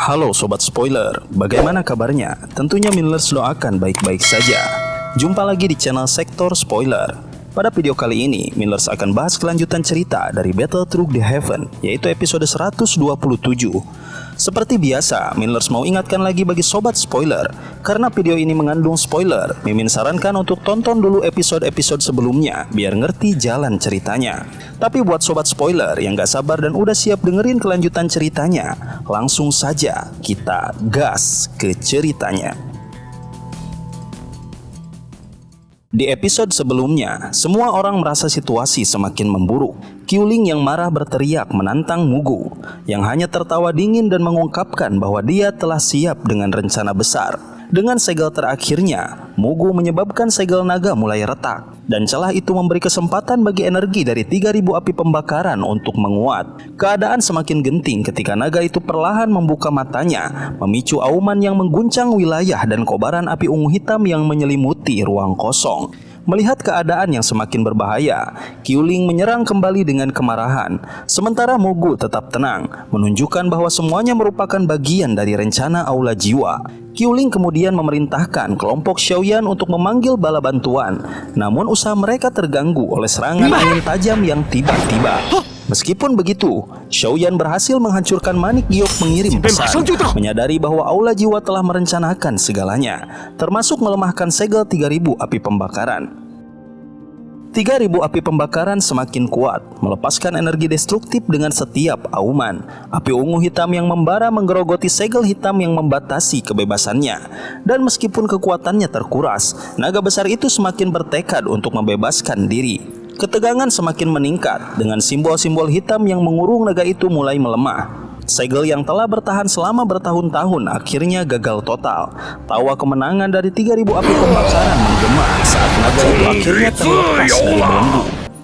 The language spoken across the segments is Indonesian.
Halo Sobat Spoiler, bagaimana kabarnya? Tentunya Millers doakan baik-baik saja. Jumpa lagi di channel Sektor Spoiler. Pada video kali ini, Millers akan bahas kelanjutan cerita dari Battle Through the Heaven, yaitu episode 127. Seperti biasa, Millers mau ingatkan lagi bagi Sobat Spoiler, karena video ini mengandung spoiler, Mimin sarankan untuk tonton dulu episode-episode sebelumnya, biar ngerti jalan ceritanya. Tapi buat Sobat Spoiler yang gak sabar dan udah siap dengerin kelanjutan ceritanya, langsung saja kita gas ke ceritanya. Di episode sebelumnya, semua orang merasa situasi semakin memburuk. Qiuling yang marah berteriak menantang Mugu, yang hanya tertawa dingin dan mengungkapkan bahwa dia telah siap dengan rencana besar. Dengan segel terakhirnya, Mugu menyebabkan segel naga mulai retak, dan celah itu memberi kesempatan bagi energi dari 3000 api pembakaran untuk menguat. Keadaan semakin genting ketika naga itu perlahan membuka matanya, memicu auman yang mengguncang wilayah dan kobaran api ungu hitam yang menyelimuti ruang kosong. Melihat keadaan yang semakin berbahaya, Qiuling menyerang kembali dengan kemarahan. Sementara Mugu tetap tenang, menunjukkan bahwa semuanya merupakan bagian dari rencana Aula Jiwa. Qiuling kemudian memerintahkan kelompok Xiaoyan untuk memanggil bala bantuan. Namun usaha mereka terganggu oleh serangan angin tajam yang tiba-tiba. Meskipun begitu, Xiaoyan berhasil menghancurkan Manik Giok mengirim pesan, menyadari bahwa Aula Jiwa telah merencanakan segalanya, termasuk melemahkan segel 3000 api pembakaran. 3000 api pembakaran semakin kuat, melepaskan energi destruktif dengan setiap auman. Api ungu hitam yang membara menggerogoti segel hitam yang membatasi kebebasannya. Dan meskipun kekuatannya terkuras, naga besar itu semakin bertekad untuk membebaskan diri. Ketegangan semakin meningkat dengan simbol-simbol hitam yang mengurung naga itu mulai melemah. Segel yang telah bertahan selama bertahun-tahun akhirnya gagal total. Tawa kemenangan dari 3000 api pembakaran menggema saat naga itu akhirnya terlepas dari belenggu.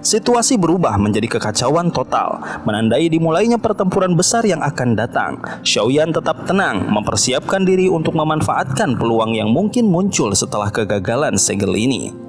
Situasi berubah menjadi kekacauan total, menandai dimulainya pertempuran besar yang akan datang. Xiaoyan tetap tenang, mempersiapkan diri untuk memanfaatkan peluang yang mungkin muncul setelah kegagalan segel ini.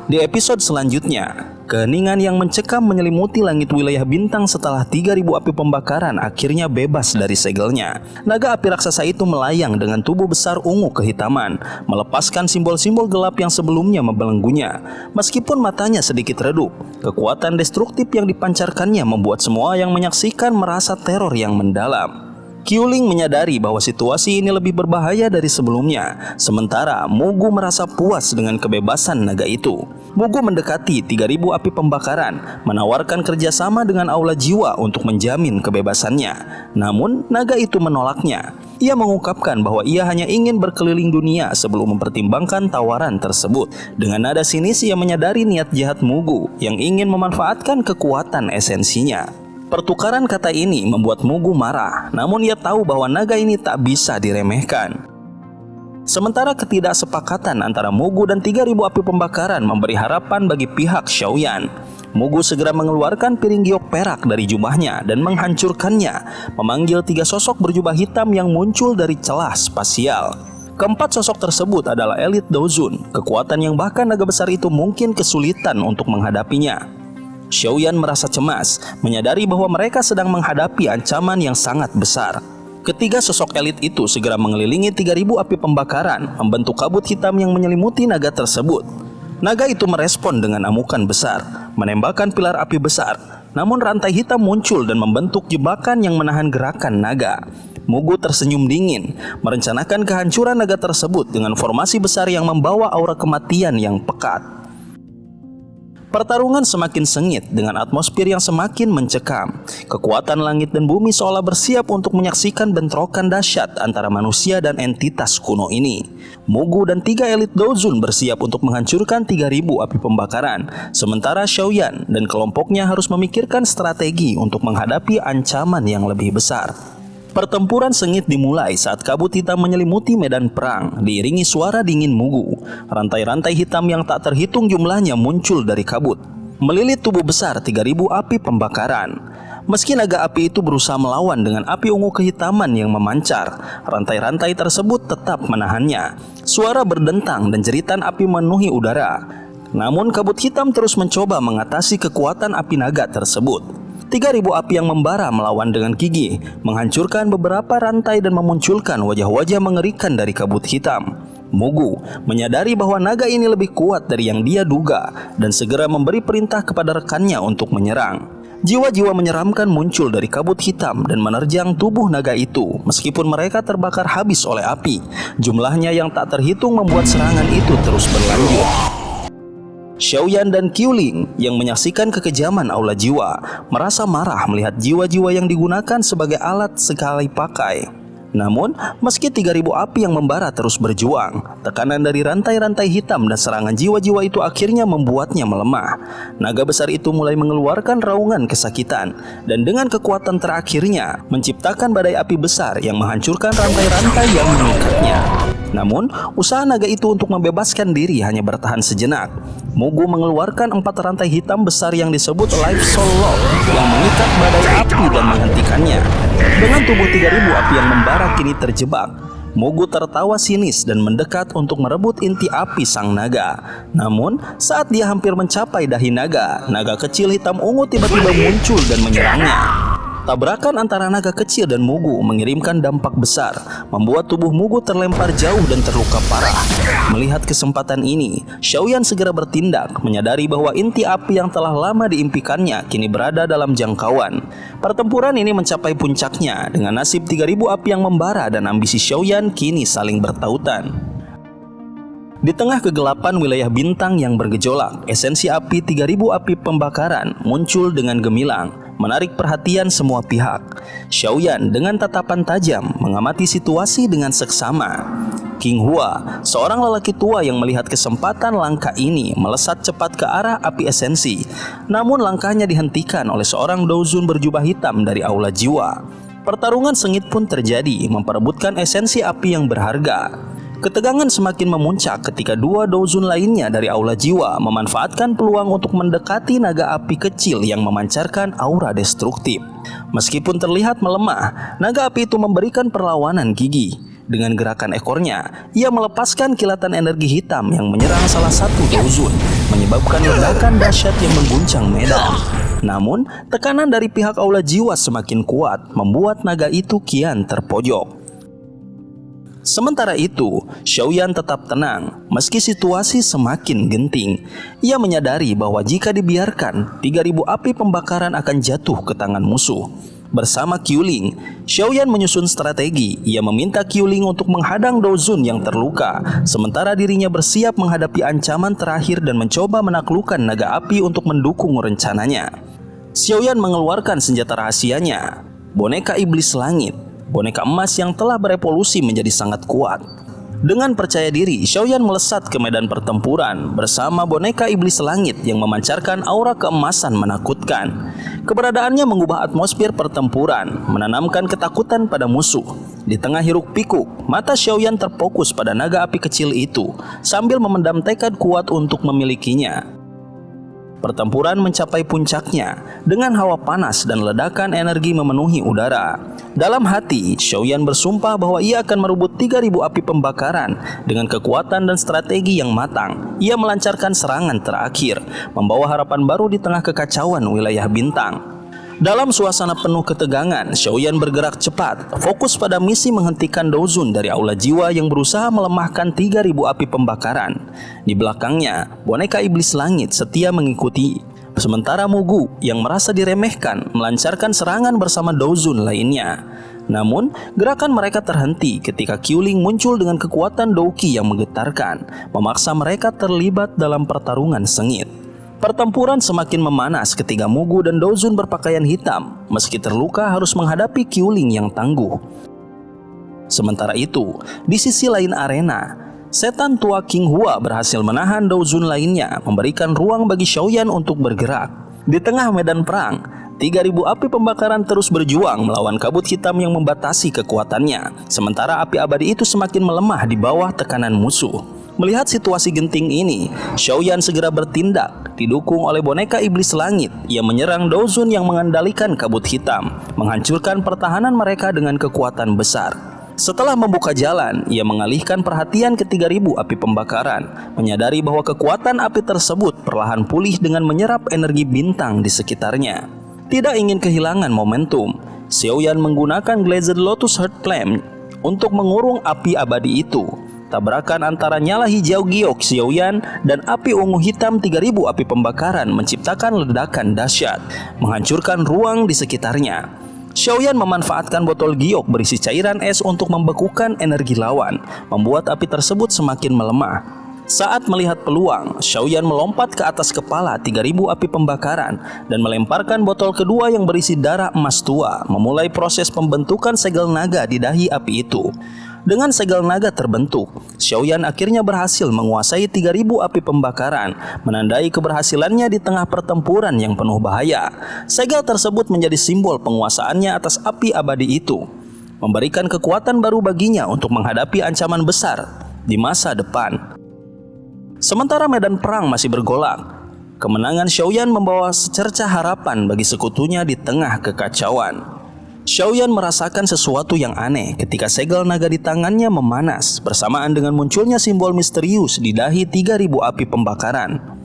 Di episode selanjutnya, keheningan yang mencekam menyelimuti langit wilayah bintang setelah 3000 api pembakaran akhirnya bebas dari segelnya. Naga api raksasa itu melayang dengan tubuh besar ungu kehitaman, melepaskan simbol-simbol gelap yang sebelumnya membelenggunya. Meskipun matanya sedikit redup, kekuatan destruktif yang dipancarkannya membuat semua yang menyaksikan merasa teror yang mendalam. Qiuling menyadari bahwa situasi ini lebih berbahaya dari sebelumnya, sementara Mugu merasa puas dengan kebebasan naga itu. Mugu mendekati 3000 api pembakaran, menawarkan kerjasama dengan Aula Jiwa untuk menjamin kebebasannya. Namun, naga itu menolaknya. Ia mengungkapkan bahwa ia hanya ingin berkeliling dunia sebelum mempertimbangkan tawaran tersebut. Dengan nada sinis ia menyadari niat jahat Mugu yang ingin memanfaatkan kekuatan esensinya. Pertukaran kata ini membuat Mugu marah, namun ia tahu bahwa naga ini tak bisa diremehkan. Sementara ketidaksepakatan antara Mugu dan 3000 api pembakaran memberi harapan bagi pihak Xiaoyan. Mugu segera mengeluarkan piring giok perak dari jubahnya dan menghancurkannya, memanggil 3 sosok berjubah hitam yang muncul dari celah spasial. Keempat sosok tersebut adalah elit Dozun, kekuatan yang bahkan naga besar itu mungkin kesulitan untuk menghadapinya. Xiaoyan merasa cemas, menyadari bahwa mereka sedang menghadapi ancaman yang sangat besar. Ketiga sosok elit itu segera mengelilingi 3000 api pembakaran, membentuk kabut hitam yang menyelimuti naga tersebut. Naga itu merespon dengan amukan besar, menembakkan pilar api besar. Namun rantai hitam muncul dan membentuk jebakan yang menahan gerakan naga. Mugu tersenyum dingin, merencanakan kehancuran naga tersebut dengan formasi besar yang membawa aura kematian yang pekat. Pertarungan semakin sengit dengan atmosfer yang semakin mencekam. Kekuatan langit dan bumi seolah bersiap untuk menyaksikan bentrokan dahsyat antara manusia dan entitas kuno ini. Mugu dan 3 elit Dozun bersiap untuk menghancurkan 3000 api pembakaran. Sementara Xiaoyan dan kelompoknya harus memikirkan strategi untuk menghadapi ancaman yang lebih besar. Pertempuran sengit dimulai saat kabut hitam menyelimuti medan perang, diiringi suara dingin Mugu. Rantai-rantai hitam yang tak terhitung jumlahnya muncul dari kabut, melilit tubuh besar 3000 api pembakaran. Meski naga api itu berusaha melawan dengan api ungu kehitaman yang memancar, rantai-rantai tersebut tetap menahannya. Suara berdentang dan jeritan api memenuhi udara. Namun kabut hitam terus mencoba mengatasi kekuatan api naga tersebut. 3.000 api yang membara melawan dengan gigih, menghancurkan beberapa rantai dan memunculkan wajah-wajah mengerikan dari kabut hitam. Mugu menyadari bahwa naga ini lebih kuat dari yang dia duga dan segera memberi perintah kepada rekannya untuk menyerang. Jiwa-jiwa menyeramkan muncul dari kabut hitam dan menerjang tubuh naga itu. Meskipun mereka terbakar habis oleh api, jumlahnya yang tak terhitung membuat serangan itu terus berlanjut. Xiaoyan dan Qiuling yang menyaksikan kekejaman aula jiwa merasa marah melihat jiwa-jiwa yang digunakan sebagai alat sekali pakai. Namun, meski 3.000 api yang membara terus berjuang, tekanan dari rantai-rantai hitam dan serangan jiwa-jiwa itu akhirnya membuatnya melemah. Naga besar itu mulai mengeluarkan raungan kesakitan, dan dengan kekuatan terakhirnya, menciptakan badai api besar yang menghancurkan rantai-rantai yang mengikatnya. Namun, usaha naga itu untuk membebaskan diri hanya bertahan sejenak. Mugu mengeluarkan 4 rantai hitam besar yang disebut Life Soul Lock yang mengikat badai api dan menghentikannya. Dengan tubuh 3.000 api yang membara kini terjebak, Mugu tertawa sinis dan mendekat untuk merebut inti api sang naga. Namun, saat dia hampir mencapai dahi naga, naga kecil hitam ungu tiba-tiba muncul dan menyerangnya. Tabrakan antara naga kecil dan Mugu mengirimkan dampak besar, membuat tubuh Mugu terlempar jauh dan terluka parah. Melihat kesempatan ini, Xiaoyan segera bertindak, menyadari bahwa inti api yang telah lama diimpikannya kini berada dalam jangkauan. Pertempuran ini mencapai puncaknya dengan nasib 3.000 api yang membara dan ambisi Xiaoyan kini saling bertautan. Di tengah kegelapan wilayah bintang yang bergejolak, esensi api 3.000 api pembakaran muncul dengan gemilang, menarik perhatian semua pihak. Xiaoyan dengan tatapan tajam mengamati situasi dengan seksama. King Hua, seorang lelaki tua yang melihat kesempatan langka ini, melesat cepat ke arah api esensi. Namun langkahnya dihentikan oleh seorang Douzun berjubah hitam dari aula jiwa. Pertarungan sengit pun terjadi, memperebutkan esensi api yang berharga. Ketegangan semakin memuncak ketika 2 Douzun lainnya dari aula jiwa memanfaatkan peluang untuk mendekati naga api kecil yang memancarkan aura destruktif. Meskipun terlihat melemah, naga api itu memberikan perlawanan gigih. Dengan gerakan ekornya, ia melepaskan kilatan energi hitam yang menyerang salah satu Douzun, menyebabkan ledakan dahsyat yang mengguncang medan. Namun, tekanan dari pihak aula jiwa semakin kuat, membuat naga itu kian terpojok. Sementara itu, Xiaoyan tetap tenang meski situasi semakin genting. Ia menyadari bahwa jika dibiarkan, 3.000 api pembakaran akan jatuh ke tangan musuh. Bersama Qiuling, Xiaoyan menyusun strategi. Ia meminta Qiuling untuk menghadang Douzun yang terluka, sementara dirinya bersiap menghadapi ancaman terakhir dan mencoba menaklukkan naga api untuk mendukung rencananya. Xiaoyan mengeluarkan senjata rahasianya, boneka iblis langit. Boneka emas yang telah berevolusi menjadi sangat kuat. Dengan percaya diri, Xiaoyan melesat ke medan pertempuran bersama boneka iblis langit yang memancarkan aura keemasan menakutkan. Keberadaannya mengubah atmosfer pertempuran, menanamkan ketakutan pada musuh. Di tengah hiruk pikuk, mata Xiaoyan terfokus pada naga api kecil itu sambil memendam tekad kuat untuk memilikinya. Pertempuran mencapai puncaknya dengan hawa panas dan ledakan energi memenuhi udara. Dalam hati, Xiaoyan bersumpah bahwa ia akan merebut 3.000 api pembakaran. Dengan kekuatan dan strategi yang matang, ia melancarkan serangan terakhir, membawa harapan baru di tengah kekacauan wilayah bintang. Dalam suasana penuh ketegangan, Xiaoyan bergerak cepat, fokus pada misi menghentikan Douzun dari aula jiwa yang berusaha melemahkan 3.000 api pembakaran. Di belakangnya, boneka iblis langit setia mengikuti. Sementara Mugu yang merasa diremehkan melancarkan serangan bersama Douzun lainnya. Namun, gerakan mereka terhenti ketika Qiuling muncul dengan kekuatan Douqi yang menggetarkan, memaksa mereka terlibat dalam pertarungan sengit. Pertempuran semakin memanas ketika Mugu dan Douzun berpakaian hitam, meski terluka harus menghadapi Qiuling yang tangguh. Sementara itu, di sisi lain arena, setan tua King Hua berhasil menahan Douzun lainnya, memberikan ruang bagi Xiaoyan untuk bergerak. Di tengah medan perang, 3.000 api pembakaran terus berjuang melawan kabut hitam yang membatasi kekuatannya, sementara api abadi itu semakin melemah di bawah tekanan musuh. Melihat situasi genting ini, Xiaoyan segera bertindak, didukung oleh boneka iblis langit. Ia menyerang Douzun yang mengendalikan kabut hitam, menghancurkan pertahanan mereka dengan kekuatan besar. Setelah membuka jalan, ia mengalihkan perhatian ke 3.000 api pembakaran, menyadari bahwa kekuatan api tersebut perlahan pulih dengan menyerap energi bintang di sekitarnya. Tidak ingin kehilangan momentum, Xiaoyan menggunakan Glazed Lotus Heart Flame untuk mengurung api abadi itu. Tabrakan antara nyala hijau giok Xiaoyan dan api ungu hitam 3000 api pembakaran menciptakan ledakan dahsyat, menghancurkan ruang di sekitarnya. Xiaoyan memanfaatkan botol giok berisi cairan es untuk membekukan energi lawan, membuat api tersebut semakin melemah. Saat melihat peluang, Xiaoyan melompat ke atas kepala 3000 api pembakaran dan melemparkan botol kedua yang berisi darah emas tua, memulai proses pembentukan segel naga di dahi api itu. Dengan segel naga terbentuk, Xiaoyan akhirnya berhasil menguasai 3000 api pembakaran, menandai keberhasilannya di tengah pertempuran yang penuh bahaya. Segel tersebut menjadi simbol penguasaannya atas api abadi itu, memberikan kekuatan baru baginya untuk menghadapi ancaman besar di masa depan. Sementara medan perang masih bergolak, kemenangan Xiaoyan membawa secercah harapan bagi sekutunya di tengah kekacauan. Xiaoyan merasakan sesuatu yang aneh ketika segel naga di tangannya memanas bersamaan dengan munculnya simbol misterius di dahi 3000 api pembakaran.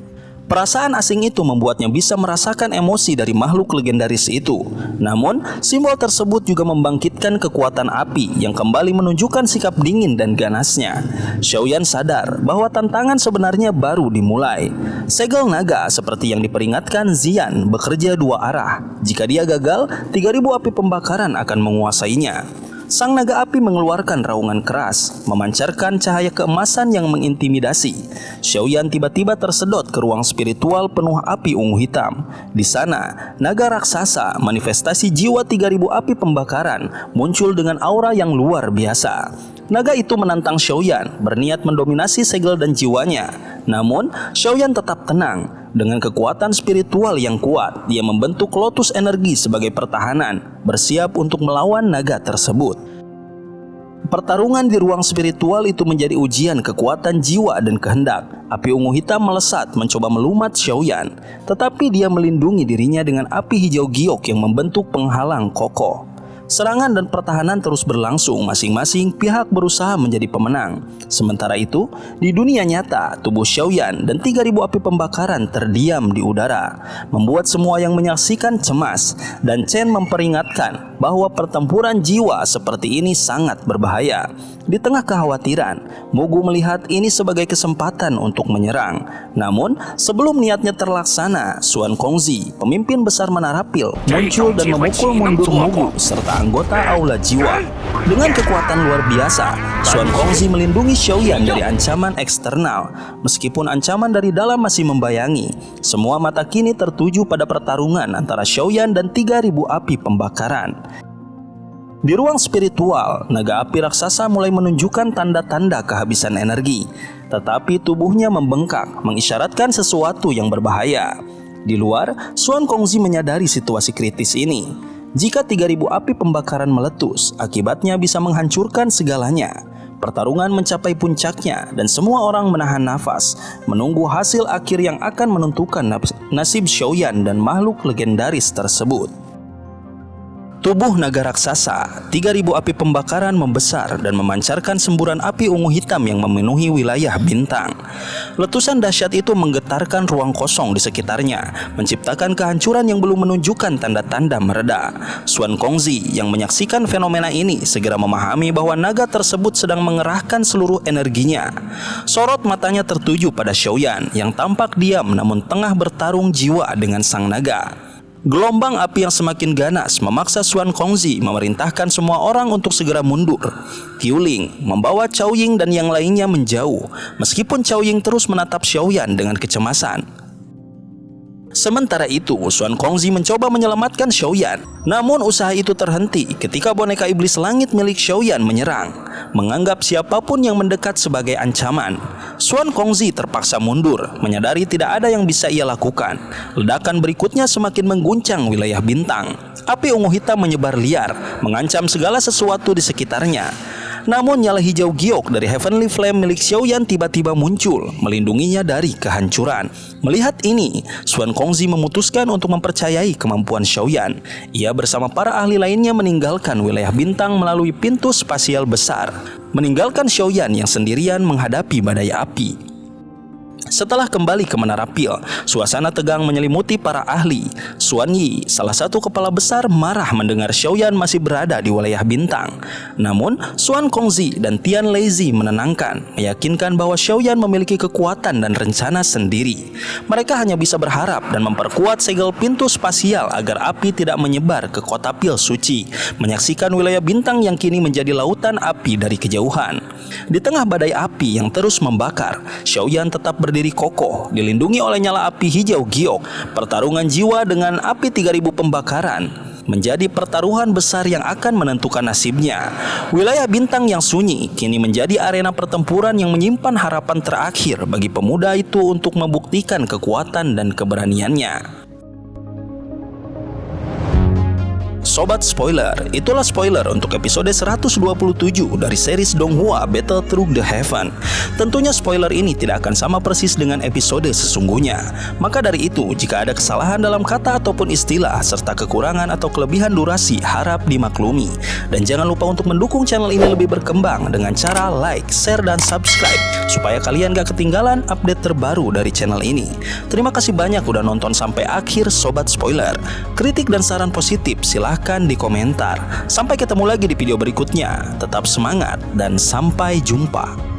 Perasaan asing itu membuatnya bisa merasakan emosi dari makhluk legendaris itu. Namun, simbol tersebut juga membangkitkan kekuatan api yang kembali menunjukkan sikap dingin dan ganasnya. Xiaoyan sadar bahwa tantangan sebenarnya baru dimulai. Segel naga seperti yang diperingatkan Xian bekerja dua arah. Jika dia gagal, 3000 api pembakaran akan menguasainya. Sang naga api mengeluarkan raungan keras, memancarkan cahaya keemasan yang mengintimidasi. Xiaoyan tiba-tiba tersedot ke ruang spiritual penuh api ungu hitam. Di sana, naga raksasa, manifestasi jiwa 3000 api pembakaran, muncul dengan aura yang luar biasa. Naga itu menantang Xiaoyan, berniat mendominasi segel dan jiwanya. Namun, Xiaoyan tetap tenang. Dengan kekuatan spiritual yang kuat, dia membentuk lotus energi sebagai pertahanan, bersiap untuk melawan naga tersebut. Pertarungan di ruang spiritual itu menjadi ujian kekuatan jiwa dan kehendak. Api ungu hitam melesat mencoba melumat Xiaoyan, tetapi dia melindungi dirinya dengan api hijau giok yang membentuk penghalang kokoh. Serangan dan pertahanan terus berlangsung, masing-masing pihak berusaha menjadi pemenang. Sementara itu, di dunia nyata, tubuh Xiaoyan dan 3000 api pembakaran terdiam di udara, membuat semua yang menyaksikan cemas, dan Chen memperingatkan bahwa pertempuran jiwa seperti ini sangat berbahaya. Di tengah kekhawatiran, Mugu melihat ini sebagai kesempatan untuk menyerang. Namun, sebelum niatnya terlaksana, Xuan Kongzi, pemimpin besar Menara Pil, muncul dan memukul mundur Mugu serta anggota Aula Jiwa. Dengan kekuatan luar biasa, Xuan Kongzi melindungi Xiaoyan dari ancaman eksternal. Meskipun ancaman dari dalam masih membayangi, semua mata kini tertuju pada pertarungan antara Xiaoyan dan 3000 api pembakaran. Di ruang spiritual, naga api raksasa mulai menunjukkan tanda-tanda kehabisan energi, tetapi tubuhnya membengkak, mengisyaratkan sesuatu yang berbahaya. Di luar, Xuan Kongzi menyadari situasi kritis ini. Jika 3000 api pembakaran meletus, akibatnya bisa menghancurkan segalanya. Pertarungan mencapai puncaknya dan semua orang menahan nafas, menunggu hasil akhir yang akan menentukan nasib Xiaoyan dan makhluk legendaris tersebut. Tubuh naga raksasa, 3000 api pembakaran membesar dan memancarkan semburan api ungu hitam yang memenuhi wilayah bintang. Letusan dahsyat itu menggetarkan ruang kosong di sekitarnya, menciptakan kehancuran yang belum menunjukkan tanda-tanda mereda. Xuan Kongzi yang menyaksikan fenomena ini segera memahami bahwa naga tersebut sedang mengerahkan seluruh energinya. Sorot matanya tertuju pada Xiaoyan yang tampak diam namun tengah bertarung jiwa dengan sang naga. Gelombang api yang semakin ganas memaksa Xuan Kongzi memerintahkan semua orang untuk segera mundur. Qiuling membawa Cao Ying dan yang lainnya menjauh, meskipun Cao Ying terus menatap Xiaoyan dengan kecemasan. Sementara itu, Xuan Kongzi mencoba menyelamatkan Xiaoyan. Namun usaha itu terhenti ketika boneka iblis langit milik Xiaoyan menyerang, menganggap siapapun yang mendekat sebagai ancaman. Xuan Kongzi terpaksa mundur, menyadari tidak ada yang bisa ia lakukan. Ledakan berikutnya semakin mengguncang wilayah bintang. Api ungu hitam menyebar liar, mengancam segala sesuatu di sekitarnya. Namun nyala hijau giok dari Heavenly Flame milik Xiaoyan tiba-tiba muncul, melindunginya dari kehancuran. Melihat ini, Xuan Kongzi memutuskan untuk mempercayai kemampuan Xiaoyan. Ia bersama para ahli lainnya meninggalkan wilayah bintang melalui pintu spasial besar, meninggalkan Xiaoyan yang sendirian menghadapi badai api. Setelah kembali ke Menara Pil, suasana tegang menyelimuti para ahli. Xuan Yi, salah satu kepala besar, marah mendengar Xiaoyan masih berada di wilayah bintang. Namun, Xuan Kongzi dan Tian Leizi menenangkan, meyakinkan bahwa Xiaoyan memiliki kekuatan dan rencana sendiri. Mereka hanya bisa berharap dan memperkuat segel pintu spasial agar api tidak menyebar ke kota Pil suci, menyaksikan wilayah bintang yang kini menjadi lautan api dari kejauhan. Di tengah badai api yang terus membakar, Xiaoyan tetap berdiri kokoh, dilindungi oleh nyala api hijau giok. Pertarungan jiwa dengan api 3000 pembakaran menjadi pertaruhan besar yang akan menentukan nasibnya. Wilayah bintang yang sunyi kini menjadi arena pertempuran yang menyimpan harapan terakhir bagi pemuda itu untuk membuktikan kekuatan dan keberaniannya. Sobat spoiler, itulah spoiler untuk episode 127 dari series Donghua Battle Through the Heaven. Tentunya spoiler ini tidak akan sama persis dengan episode sesungguhnya. Maka dari itu, jika ada kesalahan dalam kata ataupun istilah serta kekurangan atau kelebihan durasi, harap dimaklumi. Dan jangan lupa untuk mendukung channel ini lebih berkembang dengan cara like, share, dan subscribe supaya kalian gak ketinggalan update terbaru dari channel ini. Terima kasih banyak udah nonton sampai akhir Sobat Spoiler. Kritik dan saran positif silahkan di komentar. Sampai ketemu lagi di video berikutnya. Tetap semangat dan sampai jumpa.